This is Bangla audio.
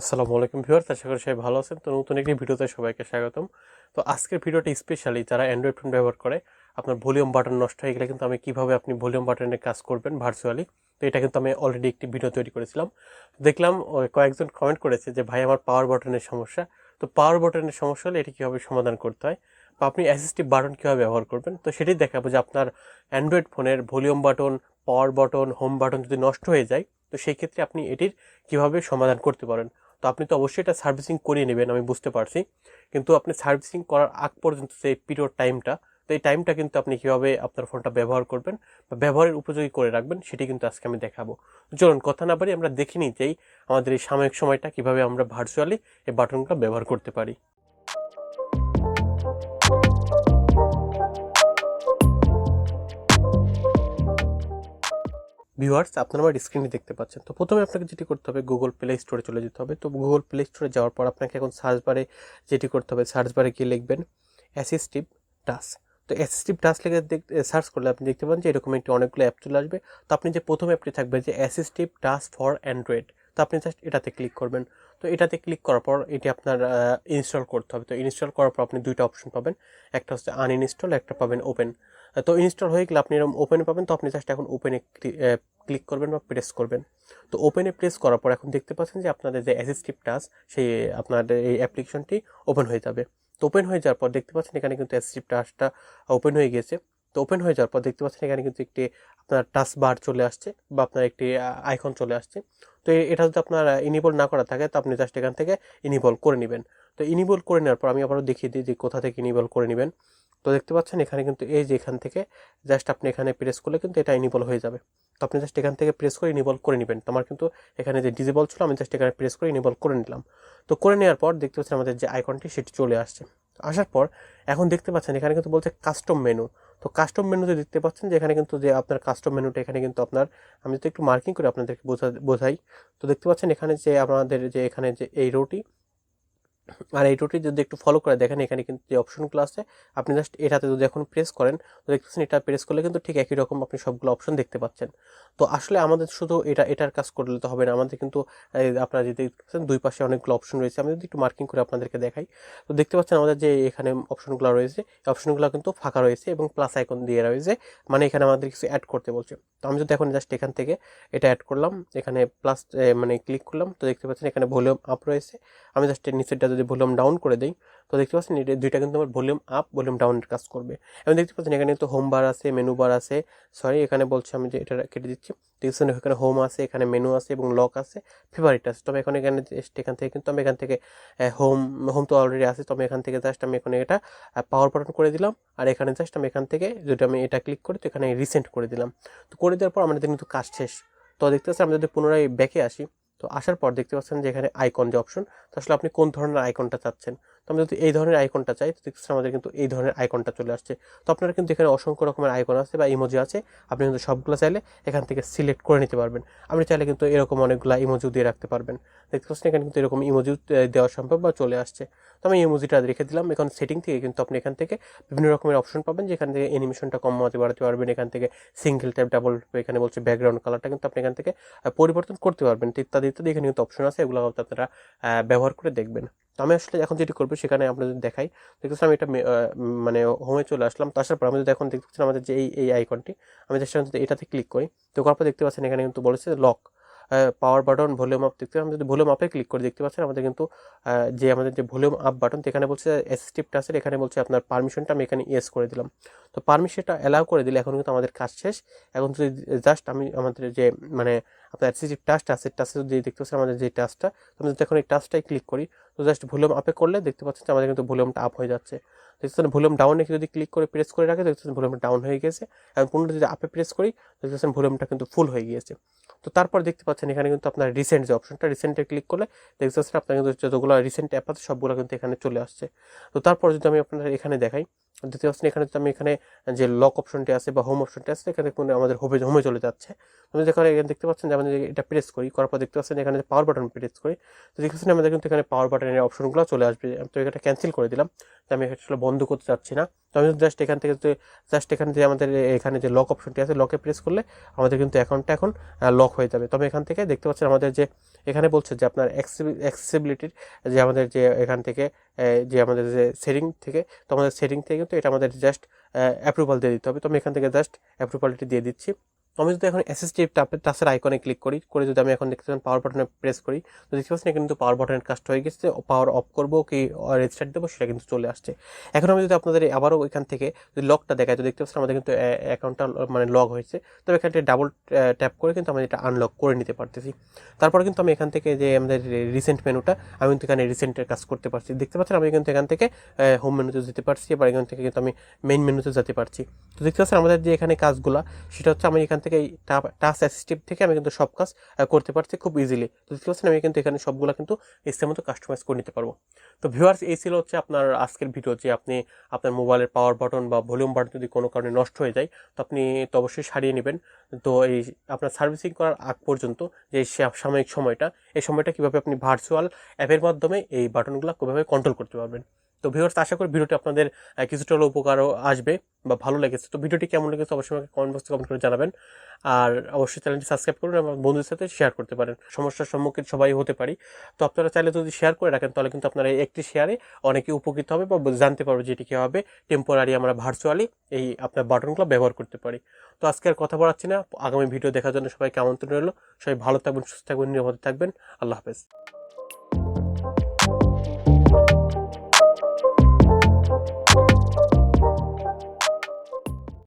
আসসালামু আলাইকুম ভিউয়ার্স, আশা করি সবাই ভালো আছেন। তো নতুন একটি ভিডিওতে সবাইকে স্বাগতম। তো আজকের ভিডিওটা স্পেশালি যারা অ্যান্ড্রয়েড ফোন ব্যবহার করে, আপনার ভলিউম বাটন নষ্ট হয়ে গেলে কিন্তু কিভাবে আপনি ভলিউম বাটনে কাজ করবেন ভার্চুয়ালি। তো এটা কিন্তু আমি অলরেডি একটি ভিডিও তৈরি করেছিলাম। দেখলাম কয়েকজন কমেন্ট করেছে যে ভাই আমার পাওয়ার বাটনের সমস্যা। তো পাওয়ার বাটনের সমস্যা হলে এটি কীভাবে সমাধান করতে হয় বা আপনি অ্যাসিস্টিভ বাটন কীভাবে ব্যবহার করবেন, তো সেটাই দেখাবো যে আপনার অ্যান্ড্রয়েড ফোনের volume button, power button, home button যদি নষ্ট হয়ে যায়, তো সেই ক্ষেত্রে আপনি এটির কীভাবে সমাধান করতে পারেন। তো আপনি তো অবশ্যই এটা সার্ভিসিং করিয়ে নেবেন, আমি বুঝতে পারছি, কিন্তু আপনি সার্ভিসিং করার আগ পর্যন্ত যে পিরিয়ড টাইমটা, তো এই টাইমটা কিন্তু আপনি কীভাবে আপনার ফোনটা ব্যবহার করবেন বা ব্যবহারের উপযোগী করে রাখবেন সেটি কিন্তু আজকে আমি দেখাবো। চলুন কথা না বাড়ি আমরা দেখে নিই যে আমাদের এই সাময়িক সময়টা কীভাবে আমরা ভার্চুয়ালি এই বাটনগুলো ব্যবহার করতে পারি। ভিউয়ার্স, আপনারা আমার স্ক্রিনে দেখতে পাচ্ছেন। তো প্রথমে আপনাকে যেটি করতে হবে, গুগল প্লে স্টোরে চলে যেতে হবে। তো গুগল প্লে স্টোরে যাওয়ার পর আপনাকে এখন সার্চ বারে যেটি করতে হবে, সার্চ বারে গিয়ে লিখবেন অ্যাসিস্টিভ টাচ। তো অ্যাসিস্টিভ টাচ লিখে সার্চ করলে আপনি দেখতে পান যে এরকম একটি অনেকগুলো অ্যাপ চলে আসবে। তো আপনি যে প্রথম অ্যাপটি থাকবে যে অ্যাসিস্টিভ টাচ ফর অ্যান্ড্রয়েড, তো আপনি জাস্ট এটাতে ক্লিক করবেন। তো এটাতে ক্লিক করার পর এটি আপনার ইনস্টল করতে হবে। তো ইনস্টল করার পর আপনি দুইটা অপশন পাবেন, একটা হচ্ছে আনইনস্টল, একটা পাবেন ওপেন। তো ইনস্টল হয়ে গেলে আপনি এরকম ওপেনে পাবেন। তো আপনি জাস্ট এখন ওপেনে ক্লিক করবেন বা প্রেস করবেন। তো ওপেনে প্রেস করার পর এখন দেখতে পাচ্ছেন যে আপনাদের যে অ্যাসিস্টিভ টাচ, সেই আপনাদের এই অ্যাপ্লিকেশনটি ওপেন হয়ে যাবে। তো ওপেন হয়ে যাওয়ার পর দেখতে পাচ্ছেন এখানে কিন্তু অ্যাসিস্টিভ টাচটা ওপেন হয়ে গেছে। তো ওপেন হয়ে যাওয়ার পর দেখতে পাচ্ছেন এখানে কিন্তু একটি আপনার টাচ বার চলে আসছে বা আপনার একটি আইকন চলে আসছে। তো এটা যদি আপনার ইনেবল না করা থাকে, তো আপনি জাস্ট এখান থেকে ইনেবল করে নেবেন। তো ইনেবল করে নেওয়ার পর আমি আবারও দেখিয়ে দিই যে কোথা থেকে ইনেবল করে নেবেন। তো দেখতে পাচ্ছেন এখানে কিন্তু এই যে এখান থেকে জাস্ট আপনি এখানে প্রেস করলে কিন্তু এটা ইনেবল হয়ে যাবে। তো আপনি জাস্ট এখান থেকে প্রেস করে ইনেবল করে নেবেন। তো আমার কিন্তু এখানে যে ডিজেবল ছিল, আমি জাস্ট এখানে প্রেস করে ইনেবল করে নিলাম। তো করে নেওয়ার পর দেখতে পাচ্ছেন আমাদের যে আইকনটি সেটি চলে আসছে। আসার পর এখন দেখতে পাচ্ছেন এখানে কিন্তু বলছে কাস্টম মেনু। তো কাস্টম মেনুতে দেখতে পাচ্ছেন যে এখানে কিন্তু যে আপনার কাস্টম মেনুটা, এখানে কিন্তু আপনার, আমি যদি একটু মার্কিং করে আপনাদেরকে বোঝাই, তো দেখতে পাচ্ছেন এখানে যে আমাদের যে এখানে যে এই রোটি আর এই টোটি যদি একটু ফলো করে দেখেন, এখানে কিন্তু যে অপশনগুলো আছে আপনি জাস্ট এটাতে যদি এখন প্রেস করেন, তো দেখতেছেন এটা প্রেস করলে কিন্তু ঠিক একই রকম আপনি সবগুলো অপশন দেখতে পাচ্ছেন। তো আসলে আমাদের শুধু এটার কাজ করলে তো হবে না, আমাদের কিন্তু আপনারা যদি দেখতেছেন দুই পাশে অনেকগুলো অপশন রয়েছে। আমি যদি একটু মার্কিং করে আপনাদেরকে দেখাই, তো দেখতে পাচ্ছেন আমাদের যে এখানে অপশনগুলো রয়েছে, এই অপশনগুলো কিন্তু ফাঁকা রয়েছে এবং প্লাস আইকন দিয়ে রয়েছে, মানে এখানে আমাদের কিছু অ্যাড করতে বলছে। তো আমি যদি এখন জাস্ট এখান থেকে এটা অ্যাড করলাম, এখানে প্লাস মানে ক্লিক করলাম, তো দেখতে পাচ্ছেন এখানে ভলিউম আপ রয়েছে। আমি জাস্ট এর নিচেরটা যদি ভলিউম ডাউন করে দিই, তো দেখতে পাচ্ছেন এটা দুইটা কিন্তু আমার ভলিউম আপ ভলিউম ডাউনের কাজ করবে। এবং দেখতে পাচ্ছেন এখানে কিন্তু হোম বার আছে, মেনু বার আছে, সরি এখানে বলছে আমি যে এটা কেটে দিচ্ছি। দেখছেন এখানে হোম আছে, এখানে মেনু আছে এবং লক আছে, ফেভারিট আছে। তবে এখন এখানে এখান থেকে কিন্তু আমি এখান থেকে হোম হোম তো অলরেডি আছে, তবে এখান থেকে জাস্ট আমি এখন এটা পাওয়ার বাটন করে দিলাম। আর এখানে জাস্ট আমি এখান থেকে যদি আমি এটা ক্লিক করি, তো এখানে রিসেন্ট করে দিলাম। তো করে দেওয়ার পর আমাদের কিন্তু কাজ শেষ। তো দেখতে পাচ্ছেন আমি যদি পুনরায় ব্যাকে আসি, তো আসার পর দেখতে পাচ্ছেন যে এখানে আইকন যে অপশন, তো আসলে আপনি কোন ধরনের আইকনটা চাচ্ছেন। তো আমি যদি এই ধরনের আইকনটা চাই, তো দেখতেছেন আমাদের কিন্তু এই ধরনের আইকনটা চলে আসছে। তো আপনারা কিন্তু এখানে অসংখ্য রকমের আইকন আছে বা ইমোজি আছে, আপনি কিন্তু সবগুলো চাইলে এখান থেকে সিলেক্ট করে নিতে পারবেন। আপনি চাইলে কিন্তু এরকম অনেকগুলো ইমোজিও দিয়ে রাখতে পারবেন। দেখতে পাচ্ছেন এখানে কিন্তু এরকম ইমোজিও দেওয়া সম্ভব বা চলে আসছে। তো আমি ইমোজিটা রেখে দিলাম। এখন সেটিং থেকে কিন্তু আপনি এখান থেকে বিভিন্ন রকমের অপশন পাবেন, যেখান থেকে অ্যানিমেশনটা কমাতে বাড়াতে পারবেন। এখান থেকে সিঙ্গেল ট্যাপ, ডাবল, এখানে বলছে ব্যাকগ্রাউন্ড কালারটা কিন্তু আপনি এখান থেকে পরিবর্তন করতে পারবেন, ইত্যাদি ইত্যাদি। এখানে কিন্তু অপশন আছে, এগুলো হয়তো আপনারা ব্যবহার করে দেখবেন। তো আমি আসলে এখন যেটি করবো সেখানে আপনাদের দেখাই। দেখতেছেন আমি এটা মানে হোমে চলে আসলাম। তো আসার পর আমি যদি এখন দেখতেছেন আমাদের যে এই আইকনটি, আমি জাস্ট এটাতে ক্লিক করি, তো করার পর দেখতে পাচ্ছেন এখানে কিন্তু বলেছে lock, power button, volume up. দেখতে আমি যদি ভলিউম আপে ক্লিক করে দেখতে পাচ্ছেন আমাদের কিন্তু যে আমাদের যে ভলিউম আপ বাটন, এখানে বলছে অ্যাসিস্টিভ টাচের, এখানে বলছে আপনার পারমিশনটা আমি এখানে ইয়েস করে দিলাম। তো পারমিশনটা অ্যালাউ করে দিলে এখন কিন্তু আমাদের কাজ শেষ। এখন যদি জাস্ট আমি আমাদের যে মানে আপনার অ্যাসিস্টিভ টাচটা আছে, টাচে যদি দেখতে পাচ্ছেন আমাদের যে টাচটা, আমি যদি এখন এই টাচটাই ক্লিক করি, তো জাস্ট ভলিউম আপে করলে দেখতে পাচ্ছেন যে আমাদের কিন্তু ভলিউমটা আপ হয়ে যাচ্ছে। দেখতেছেন ভলিউম ডাউনে যদি ক্লিক করে প্রেস করে রাখে, দেখতেছেন ভলিউমটা ডাউন হয়ে গেছে। এবং পুনরায় যদি আপে প্রেস করি, দেখতেছেন ভলিউমটা কিন্তু ফুল হয়ে গিয়েছে। তো তারপর দেখতে পাচ্ছেন এখানে কিন্তু আপনার রিসেন্ট যে অপশনটা, রিসেন্টে ক্লিক করলে দেখতে পাচ্ছেন আপনার কিন্তু যতগুলো রিসেন্ট অ্যাপ আছে সবগুলো কিন্তু এখানে চলে আসছে। তো তারপর যদি আমি আপনাদের এখানে দেখাই, দেখতে পাচ্ছেন এখানে যদি আমি এখানে যে লক অপশনটি আছে বা হোম অপশনটি আছে, এখানে কিন্তু আমাদের হোমে চলে যাচ্ছে। আমি যেখানে এখানে দেখতে পাচ্ছেন যে আমাদের এটা প্রেস করি, করার পর দেখতে পাচ্ছেন এখানে পাওয়ার বাটন প্রেস করি, তো দেখতে পাচ্ছেন আমাদের কিন্তু এখানে পাওয়ার বাটনের অপশনগুলো চলে আসবে। তো এটা ক্যান্সেল করে দিলাম। তো আমি আসলে বন্ধ করতে চাচ্ছি না। তো আমি জাস্ট এখান থেকে এখানে যে আমাদের এখানে যে লক অপশনটি আছে, লকে প্রেস করলে আমাদের কিন্তু অ্যাকাউন্টটা এখন লক হয়ে যাবে। তবে এখান থেকে দেখতে পাচ্ছেন আমাদের যে এখানে বলছে যে আপনার অ্যাক্সেসিবিলিটির যে আমাদের যে এখান থেকে যে আমাদের যে সেটিং থেকে, তো আমাদের সেটিং থেকে কিন্তু এটা আমাদের জাস্ট অ্যাপ্রুভাল দিয়ে দিতে হবে। তো আমি এখান থেকে জাস্ট অ্যাপ্রুভালটি দিয়ে দিচ্ছি। তো আমি যদি এখন অ্যাসিস্টিভ টাচের আইকনে ক্লিক করে যদি আমি এখন দেখতে পাচ্ছেন পাওয়ার বাটনে প্রেস করি, তো দেখতে পাচ্ছেন কিন্তু পাওয়ার বাটনের কাজটা হয়ে গেছে। পাওয়ার অফ করবো কি রেজিস্টার্ট দেবো সেটা কিন্তু চলে আসছে। এখন আমি যদি আপনাদের আবারও এখান থেকে যদি লকটা দেখাই, তো দেখতে পাচ্ছেন আমাদের কিন্তু অ্যাকাউন্টটা মানে লক হয়েছে। তবে এখান থেকে ডাবল ট্যাপ করে কিন্তু আমি এটা আনলক করে নিতে পারতেছি। তারপরে কিন্তু আমি এখান থেকে যে আমাদের রিসেন্ট মেনুটা, আমি কিন্তু এখানে রিসেন্টের কাজ করতে পারছি। দেখতে পাচ্ছেন আমি কিন্তু এখান থেকে হোম মেনুতে যেতে পারছি, এবার এখান থেকে কিন্তু আমি মেইন মেনুতে যেতে পারছি। তো দেখতে পাচ্ছেন আমাদের যে এখানে কাজগুলা, সেটা হচ্ছে আমি এখান থেকে টাচ অ্যাসিস্টিভ থেকে আমি কিন্তু সব কাজ করতে পারছি খুব ইজিলি। তো দেখতে পাচ্ছেন আমি কিন্তু এখানে সবগুলো কিন্তু ইচ্ছা মতো কাস্টমাইজ করে নিতে পারবো। তো ভিউয়ার্স, এই ছিল হচ্ছে আপনার আজকের ভিডিও, যে আপনি আপনার মোবাইলের পাওয়ার বাটন বা ভলিউম বাটন যদি কোনো কারণে নষ্ট হয়ে যায়, তো আপনি তো অবশ্যই সারিয়ে নেবেন। তো এই আপনার সার্ভিসিং করার আগ পর্যন্ত যে সাময়িক সময়টা, এই সময়টা কীভাবে আপনি ভার্চুয়াল অ্যাপের মাধ্যমে এই বাটনগুলো কীভাবে কন্ট্রোল করতে পারবেন। তো ভিউয়ার্স, আশা করি ভিডিওটি আপনাদের কিছুটা হলেও উপকারও আসবে বা ভালো লেগেছে। তো ভিডিওটি কেমন লেগেছে অবশ্যই আমাকে কমেন্ট বক্সে কমেন্ট করে জানাবেন। আর অবশ্যই চ্যানেলটি সাবস্ক্রাইব করুন এবং বন্ধুদের সাথে শেয়ার করতে পারেন। সমস্যার সম্মুখীন সবাই হতে পারি, তো আপনারা চাইলে যদি শেয়ার করে রাখেন, তাহলে কিন্তু আপনারা একটি শেয়ারে অনেকে উপকৃত হবে বা জানতে পারবে যেটি কীভাবে টেম্পোরারি আমরা ভার্চুয়ালি এই আপনার বাটনগুলো ব্যবহার করতে পারি। তো আজকে আর কথা বাড়াচ্ছি না, আগামী ভিডিও দেখার জন্য সবাইকে আমন্ত্রণ রইল। সবাই ভালো থাকবেন, সুস্থ থাকবেন, নিরাপদে থাকবেন। আল্লাহ হাফেজ।